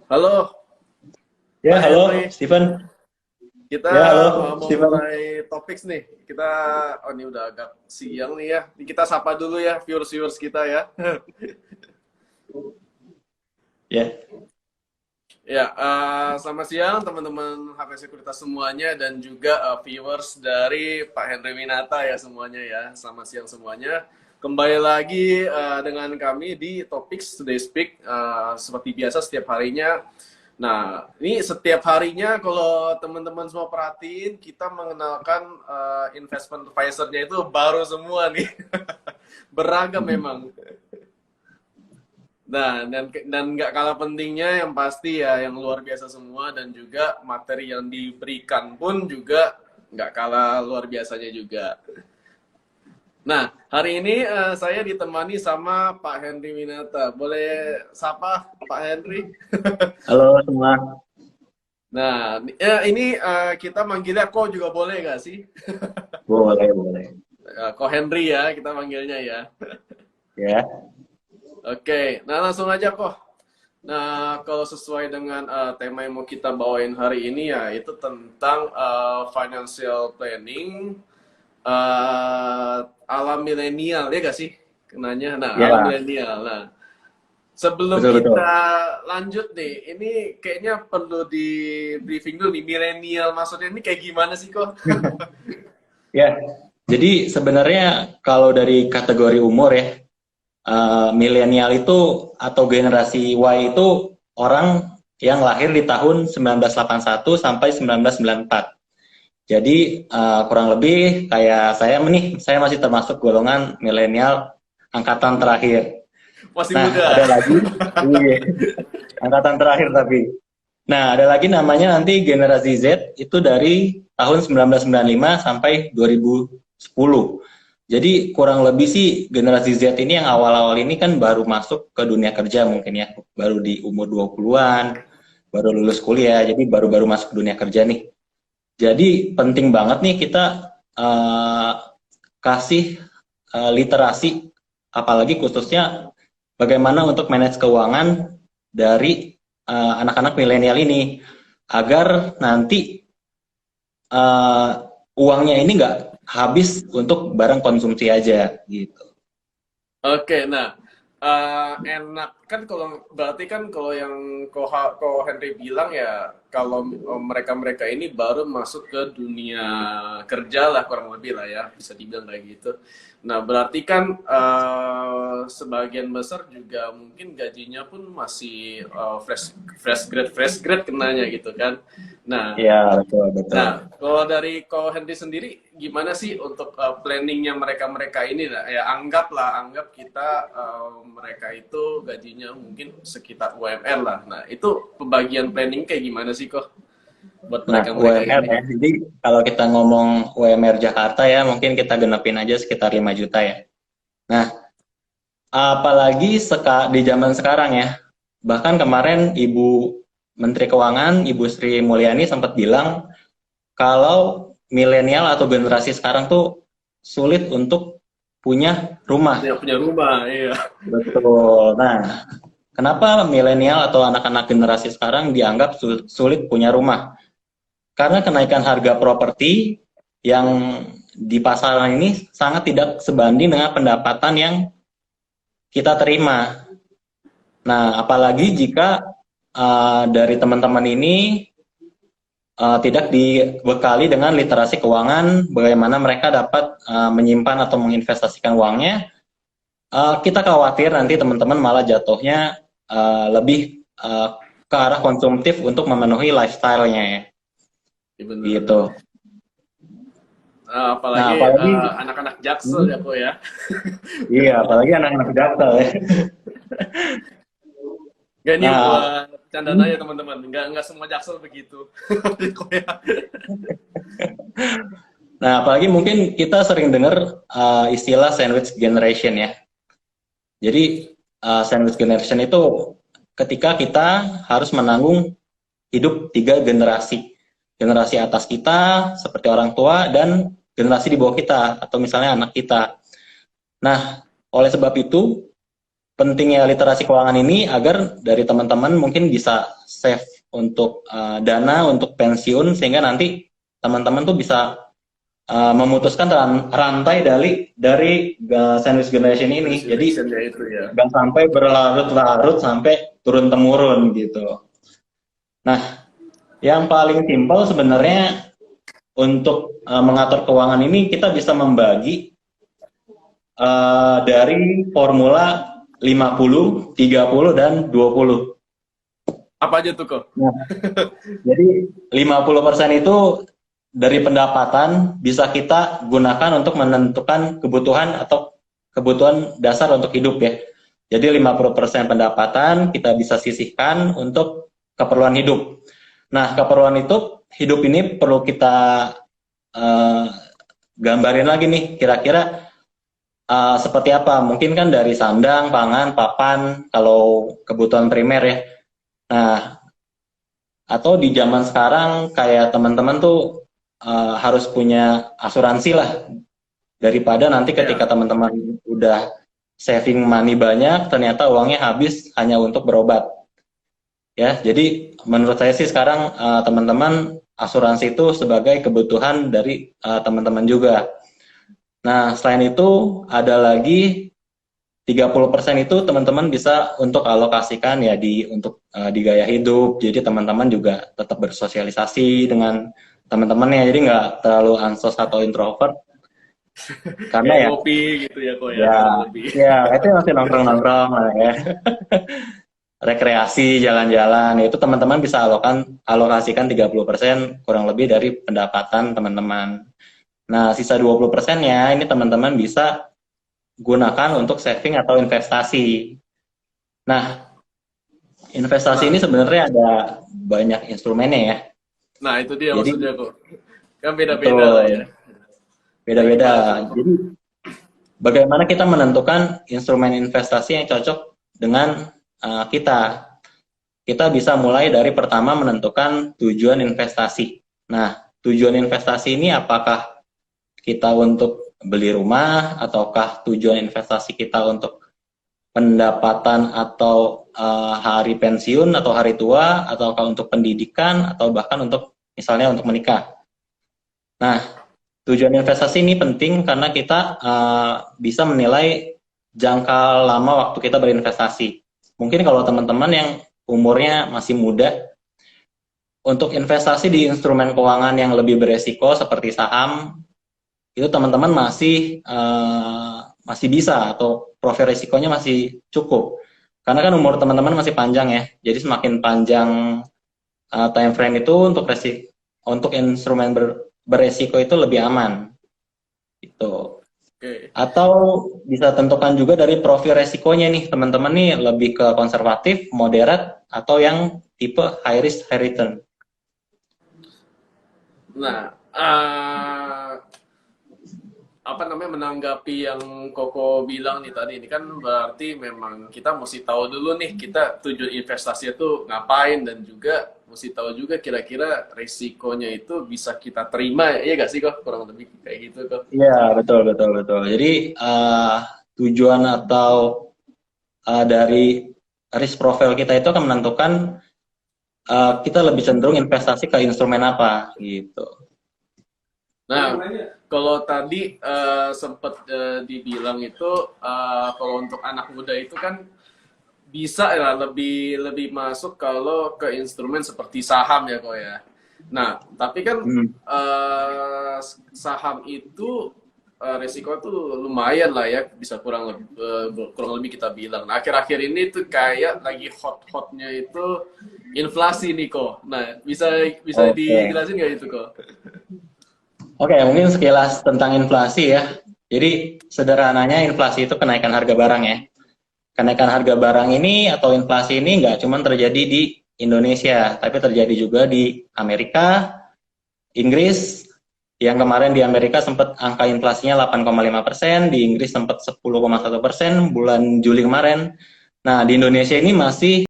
Halo, Ya, Pak halo, Henry. Steven. Kita Ya, halo, mau Steven. mulai topik nih. Ini udah agak siang nih ya. Ini kita sapa dulu ya viewers-viewers kita ya. Ya, Ya, selamat siang teman-teman HP Sekuritas semuanya dan juga viewers dari Pak Henry Winata ya semuanya ya. Selamat siang semuanya. Kembali lagi dengan kami di Topik Today Speak seperti biasa setiap harinya. Nah, ini setiap harinya kalau teman-teman semua perhatiin, kita mengenalkan investment advisor-nya itu baru semua nih. Beragam memang. Nah, dan nggak kalah pentingnya yang pasti ya yang luar biasa semua dan juga materi yang diberikan pun juga nggak kalah luar biasanya juga. Nah, hari ini saya ditemani sama Pak Henry Winata. Boleh sapa Pak Henry? halo semua. Nah, ini kita manggilnya Ko juga boleh nggak sih? Boleh, boleh. Ko Henry ya, kita manggilnya ya. Ya, Oke, nah langsung aja kok. Nah, kalau sesuai dengan tema yang mau kita bawain hari ini ya, itu tentang financial planning ala milenial, ya gak sih? Kenanya, nah ala ya, milenial. Nah, sebelum betul, betul. kita lanjut nih, ini kayaknya perlu di briefing dulu nih, milenial maksudnya ini kayak gimana sih kok? Ya, jadi sebenarnya kalau dari kategori umur ya, milenial itu atau generasi Y itu orang yang lahir di tahun 1981 sampai 1994. Jadi kurang lebih kayak saya nih, saya masih termasuk golongan milenial angkatan terakhir. Masih Nah, muda. ada lagi, iya, angkatan terakhir tapi. Nah, ada lagi namanya nanti generasi Z itu dari tahun 1995 sampai 2010. Jadi kurang lebih sih generasi Z ini yang awal-awal ini kan baru masuk ke dunia kerja mungkin ya, baru di umur 20-an, baru lulus kuliah, jadi baru-baru masuk ke dunia kerja nih. Jadi penting banget nih kita uh, kasih literasi, apalagi khususnya bagaimana untuk manage keuangan dari anak-anak milenial ini agar nanti uh, uangnya ini nggak habis untuk barang konsumsi aja gitu. Oke, nah enak kan kalau berarti kan kalau yang ko Henry bilang ya kalau mereka-mereka ini baru masuk ke dunia kerja lah kurang lebih lah ya bisa dibilang kayak gitu. Nah berarti kan sebagian besar juga mungkin gajinya pun masih fresh grade kenanya gitu kan. Nah Iya, betul, betul. Nah, kalau dari Ko Henry sendiri, gimana sih untuk planningnya mereka-mereka ini? Nah, ya anggap kita mereka itu gajinya mungkin sekitar UMR lah. Nah, itu pembagian planning kayak gimana sih kok buat Nah, mereka-mereka UMR ini? ya. Jadi kalau kita ngomong UMR Jakarta ya, mungkin kita genepin aja sekitar 5 juta ya. Nah, apalagi di zaman sekarang ya. Bahkan kemarin Ibu Menteri Keuangan, Ibu Sri Mulyani sempat bilang kalau milenial atau generasi sekarang tuh sulit untuk punya Ya, rumah. punya rumah, iya. Betul. Nah, kenapa milenial atau anak-anak generasi sekarang dianggap sulit punya rumah? Karena kenaikan harga properti yang di pasaran ini sangat tidak sebanding dengan pendapatan yang kita terima. Nah, apalagi jika dari teman-teman ini tidak dibekali dengan literasi keuangan, bagaimana mereka dapat menyimpan atau menginvestasikan uangnya, kita khawatir nanti teman-teman malah jatuhnya lebih ke arah konsumtif untuk memenuhi lifestyle-nya ya, Iya, bener. gitu. Nah, Apalagi apalagi, anak-anak jaksel ya hmm, kok ya. iya, apalagi anak-anak Jaksel ya. Gak ini Nah, buat candaan aja hmm, teman-teman. Nggak semua jaksel begitu. Kok ya? nah, apalagi mungkin kita sering dengar istilah sandwich generation ya. Jadi sandwich generation itu ketika kita harus menanggung hidup tiga generasi. Generasi atas kita seperti orang tua dan generasi di bawah kita atau misalnya anak kita. Nah, oleh sebab itu pentingnya literasi keuangan ini agar dari teman-teman mungkin bisa save untuk dana untuk pensiun, sehingga nanti teman-teman tuh bisa memutuskan rantai dari sandwich generation ini. Jadi Generation-nya itu ya. nggak sampai berlarut-larut sampai turun temurun gitu. Nah, yang paling simpel sebenarnya untuk mengatur keuangan ini kita bisa membagi dari formula 50, 30, dan 20. Apa aja tuh kok? Nah, jadi 50% itu dari pendapatan bisa kita gunakan untuk menentukan kebutuhan atau kebutuhan dasar untuk hidup ya. Jadi 50% pendapatan kita bisa sisihkan untuk keperluan hidup. Nah, keperluan hidup ini perlu kita gambarin lagi nih, kira-kira seperti apa? Mungkin kan dari sandang, pangan, papan, kalau kebutuhan primer ya. Nah, atau di zaman sekarang kayak teman-teman tuh harus punya asuransi lah, daripada nanti ketika teman-teman udah saving money banyak, ternyata uangnya habis hanya untuk berobat. Ya, jadi menurut saya sih sekarang teman-teman asuransi itu sebagai kebutuhan dari teman-teman juga. Nah, selain itu ada lagi 30% itu teman-teman bisa untuk alokasikan ya di gaya hidup. Jadi teman-teman juga tetap bersosialisasi dengan teman-temannya. Jadi nggak terlalu ansos atau introvert. Karena Kayak ya ngopi gitu ya kok ya, ya kurang lebih. ya itu masih nongkrong-nongkrong lah ya. Rekreasi, jalan-jalan, itu teman-teman bisa alokasikan 30% kurang lebih dari pendapatan teman-teman. Nah, sisa 20%-nya ini teman-teman bisa gunakan untuk saving atau investasi. Nah, investasi ini sebenarnya ada banyak instrumennya ya. Nah, itu dia Jadi, maksudnya kok. Kan beda-beda lah ya. beda-beda. Gimana tuh, Kok? Jadi, bagaimana kita menentukan instrumen investasi yang cocok dengan kita? Kita bisa mulai dari pertama menentukan tujuan investasi. Nah, tujuan investasi ini apakah kita untuk beli rumah, ataukah tujuan investasi kita untuk pendapatan atau hari pensiun atau hari tua, ataukah untuk pendidikan, atau bahkan untuk misalnya untuk menikah. Nah, tujuan investasi ini penting karena kita bisa menilai jangka lama waktu kita berinvestasi. Mungkin kalau teman-teman yang umurnya masih muda, untuk investasi di instrumen keuangan yang lebih beresiko seperti saham, itu teman-teman masih bisa, atau profil risikonya masih cukup. Karena kan umur teman-teman masih panjang ya, jadi semakin panjang time frame itu untuk instrumen beresiko itu lebih aman. Gitu. Oke. Atau bisa tentukan juga dari profil resikonya nih, teman-teman nih lebih ke konservatif, moderat, atau yang tipe high risk, high return. Nah, apa namanya, menanggapi yang Koko bilang nih tadi, ini kan berarti memang kita mesti tahu dulu nih kita tujuan investasi itu ngapain, dan juga mesti tahu juga kira-kira risikonya itu bisa kita terima ya gak sih kok, kurang lebih kayak gitu kok. Iya, betul. Jadi tujuan atau dari risk profile kita itu akan menentukan kita lebih cenderung investasi ke instrumen apa gitu. Nah, kalau tadi sempat dibilang itu kalau untuk anak muda itu kan bisa ya lebih masuk kalau ke instrumen seperti saham ya kok ya. Nah, tapi kan saham itu resiko tuh lumayan lah ya, bisa kurang lebih kita bilang. Nah, akhir-akhir ini tuh kayak lagi hot-hotnya itu inflasi nih kok. Nah, bisa dijelasin nggak itu kok? Oke, mungkin sekilas tentang inflasi ya. Jadi sederhananya inflasi itu kenaikan harga barang ya. Kenaikan harga barang ini atau inflasi ini nggak cuma terjadi di Indonesia, tapi terjadi juga di Amerika, Inggris. Yang kemarin di Amerika sempat angka inflasinya 8,5%, di Inggris sempat 10,1% bulan Juli kemarin. Nah, di Indonesia ini masih